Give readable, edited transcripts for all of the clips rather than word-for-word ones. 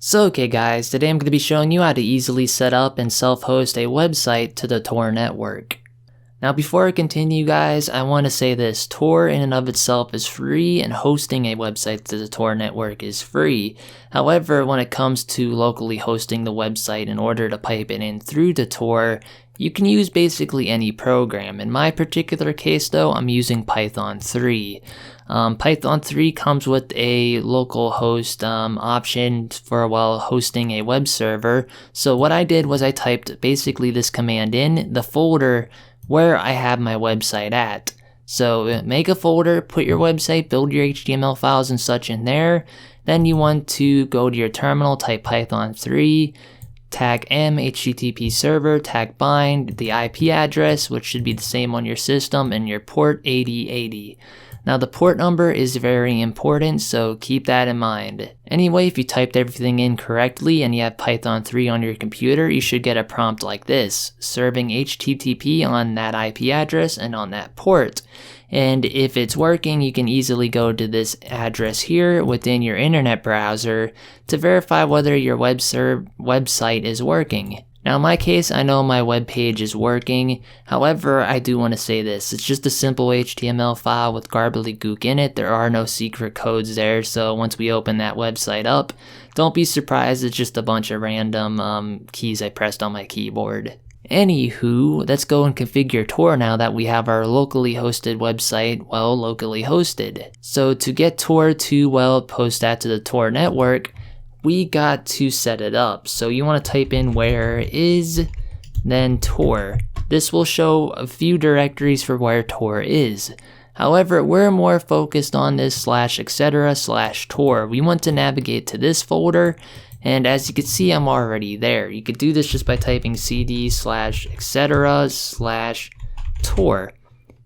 So okay guys, today I'm going to be showing you how to easily set up and self-host a website to the Tor network. Now before I continue guys, I want to say this, Tor in and of itself is free and hosting a website to the Tor network is free. However, when it comes to locally hosting the website in order to pipe it in through the Tor, you can use basically any program. In my particular case though, I'm using Python 3. Python 3 comes with a local host option for hosting a web server. So what I did was I typed basically this command in the folder where I have my website at. So make a folder, put your website, build your HTML files and such in there. Then you want to go to your terminal, type Python 3, tag m http server, tag bind, the IP address, which should be the same on your system, and your port 8080. Now the port number is very important, so keep that in mind. Anyway, if you typed everything in correctly and you have Python 3 on your computer, you should get a prompt like this, serving HTTP on that IP address and on that port. And if it's working, you can easily go to this address here within your internet browser to verify whether your website is working. Now in my case, I know my web page is working. However, I do want to say this. It's just a simple HTML file with gobbledygook in it. There are no secret codes there, so once we open that website up, don't be surprised. It's just a bunch of random keys I pressed on my keyboard. Anywho, let's go and configure Tor now that we have our locally hosted website, locally hosted. So to get Tor to, post that to the Tor network, we got to set it up. So you want to type in where is, then Tor. This will show a few directories for where Tor is. However, we're more focused on this /etc/Tor. We want to navigate to this folder, and as you can see, I'm already there. You could do this just by typing cd/etc/Tor,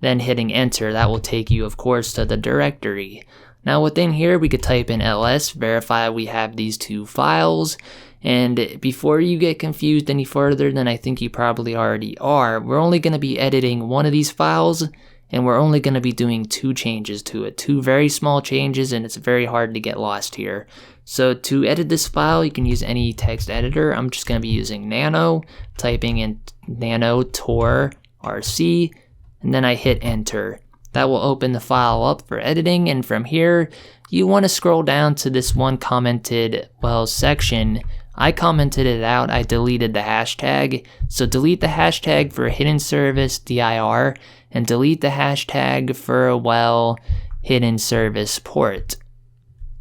then hitting enter. That will take you, of course, to the directory. Now within here, we could type in ls, verify we have these two files, and before you get confused any further than I think you probably already are, we're only going to be editing one of these files, and we're only going to be doing two changes to it, two very small changes, and it's very hard to get lost here. So to edit this file, you can use any text editor. I'm just going to be using nano, typing in nano tor rc, and then I hit enter. That will open the file up for editing, and from here, you want to scroll down to this one commented, section. I commented it out, I deleted the hashtag, so delete the hashtag for hidden service dir, and delete the hashtag for, hidden service port.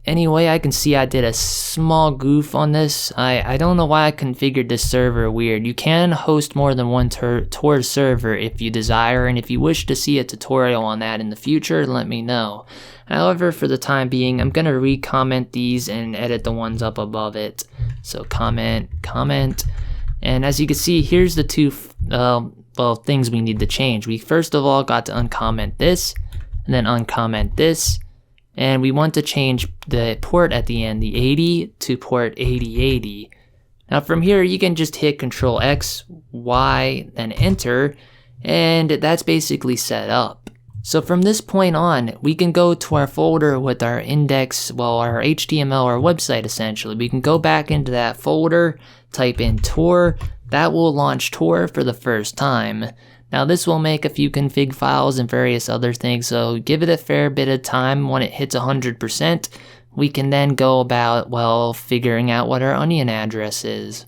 Anyway, I can see I did a small goof on this. I don't know why I configured this server weird. You can host more than one Tor server if you desire, and if you wish to see a tutorial on that in the future, let me know. However, for the time being, I'm going to re-comment these and edit the ones up above it. So comment, and as you can see, here's the two things we need to change. We first of all got to uncomment this, and then uncomment this. And we want to change the port at the end, the 80 to port 8080. Now from here, you can just hit Control X, Y, then enter, and that's basically set up. So from this point on, we can go to our folder with our index, our HTML, our website essentially. We can go back into that folder, type in Tor, that will launch Tor for the first time. Now this will make a few config files and various other things, so give it a fair bit of time. When it hits 100%, we can then go about, figuring out what our onion address is.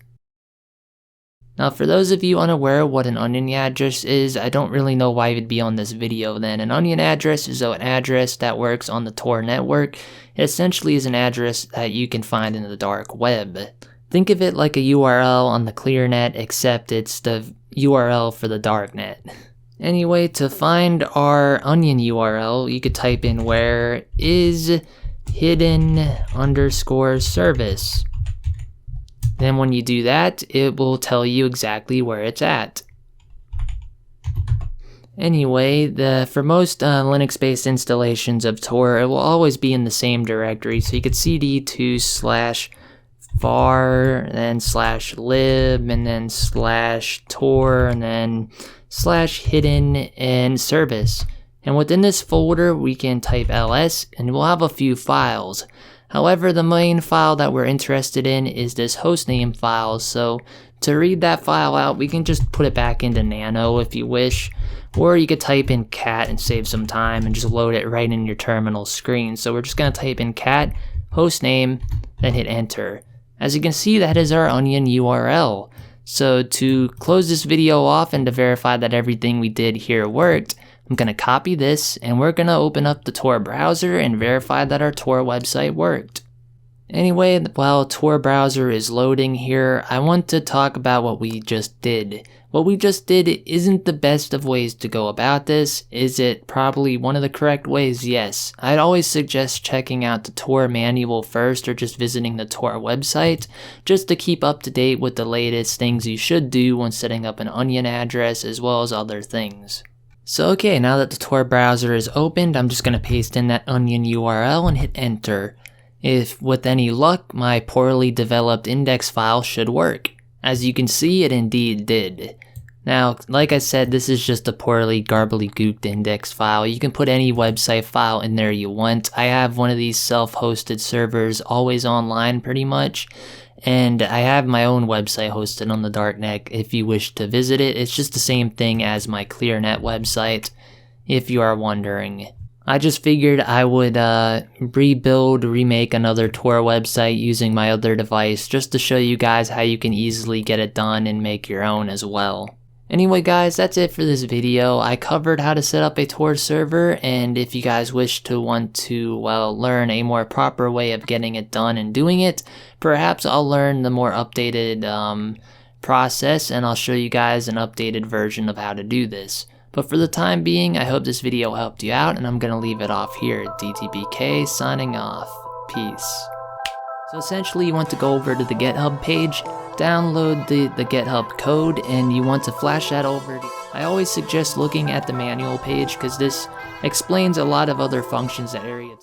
Now for those of you unaware what an onion address is, I don't really know why you'd be on this video then. An onion address is an address that works on the Tor network. It essentially is an address that you can find in the dark web. Think of it like a URL on the clear net, except it's the URL for the darknet. Anyway, to find our onion URL, you could type in where is hidden_service. Then when you do that, it will tell you exactly where it's at. Anyway, for most Linux-based installations of Tor, it will always be in the same directory. So you could cd to /var, then /lib, and then /tor, and then /hidden and service. And within this folder, we can type ls, and we'll have a few files. However, the main file that we're interested in is this hostname file, so to read that file out, we can just put it back into nano if you wish, or you could type in cat and save some time and just load it right in your terminal screen. So we're just going to type in cat hostname, then hit enter. As you can see, that is our onion URL. So to close this video off and to verify that everything we did here worked, I'm going to copy this and we're going to open up the Tor browser and verify that our Tor website worked. Anyway, while Tor browser is loading here, I want to talk about what we just did. What we just did isn't the best of ways to go about this. Is it probably one of the correct ways? Yes. I'd always suggest checking out the Tor manual first or just visiting the Tor website just to keep up to date with the latest things you should do when setting up an onion address as well as other things. So okay, now that the Tor browser is opened, I'm just going to paste in that onion URL and hit enter. If with any luck, my poorly developed index file should work. As you can see, it indeed did. Now, like I said, this is just a poorly garbly-gooked index file. You can put any website file in there you want. I have one of these self-hosted servers, always online pretty much, and I have my own website hosted on the darknet if you wish to visit it. It's just the same thing as my ClearNet website, if you are wondering. I just figured I would remake another Tor website using my other device just to show you guys how you can easily get it done and make your own as well. Anyway guys, that's it for this video. I covered how to set up a Tor server, and if you guys wish to learn a more proper way of getting it done and doing it, perhaps I'll learn the more updated process and I'll show you guys an updated version of how to do this. But for the time being, I hope this video helped you out, and I'm going to leave it off here. DTBK signing off. Peace. So essentially you want to go over to the GitHub page, download the GitHub code, and you want to flash that over. I always suggest looking at the manual page because this explains a lot of other functions that Area